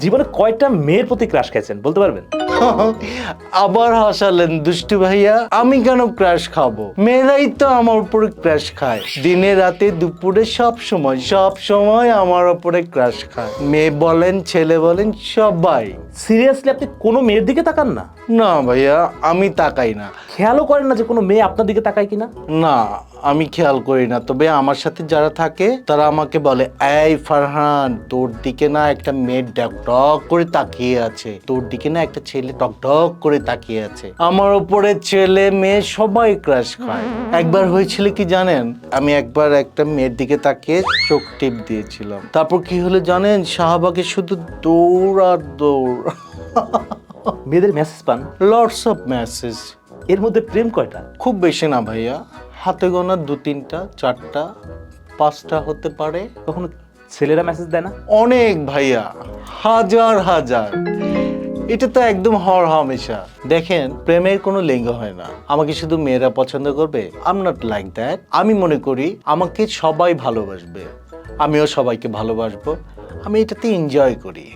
জীবনে কয়টা মেয়ের প্রতি ক্রাশ খাইছেন বলতে পারবেন? আবার হাসালেন দুষ্টু ভাইয়া। আমি কেন ক্রাশ খাবো? মেয়েরাই তো আমার উপরে ক্রাশ খায়, দিনে রাতে দুপুরে সব সময় আমার উপরে ক্রাশ খায়। মেয়ে বলেন ছেলে বলেন সবাই। সিরিয়াসলি আপনি কোনো মেয়ের দিকে তাকান না? না ভাইয়া, আমি তাকাই না। খেয়ালও করেন না যে কোনো মেয়ে আপনার দিকে তাকায় কিনা? না, আমি খেয়াল করি না। তবে আমার সাথে যারা থাকে তারা আমাকে বলে, এই ফারহান, তোর দিকে না একটা মেয়ে টক করে তাকিয়ে আছে, তোর দিকে না একটা ছেলে টক করে তাকিয়ে আছে। আমার উপরে ছেলে মেয়ে সবাই ক্রাশ খায়। একবার হয়েছিল কি জানেন, আমি একবার একটা মেয়ের দিকে তাকিয়ে চোখ টিপ দিয়েছিলাম। তারপর কি হলো জানেন, শাহবাগে শুধু দৌড় আর দৌড়। মেয়েদের মেসেজ পান? Lots of message. এর মধ্যে প্রেম কয়টা? খুব বেশি না ভাইয়া, হাতে গোনা 2-3টা 4টা 5টা হতে পারে। কখনো ছেলেরা মেসেজ দেয় না? অনেক ভাইয়া, হাজার হাজার। এটা তো একদম হর হামেশা। দেখেন, প্রেমের কোনো লিঙ্গ হয় না। আমাকে শুধু মেয়েরা পছন্দ করবে, I am not like that. আমি মনে করি আমাকে সবাই ভালোবাসবে, আমিও সবাইকে ভালোবাসবো। আমি এটাতে এনজয় করি।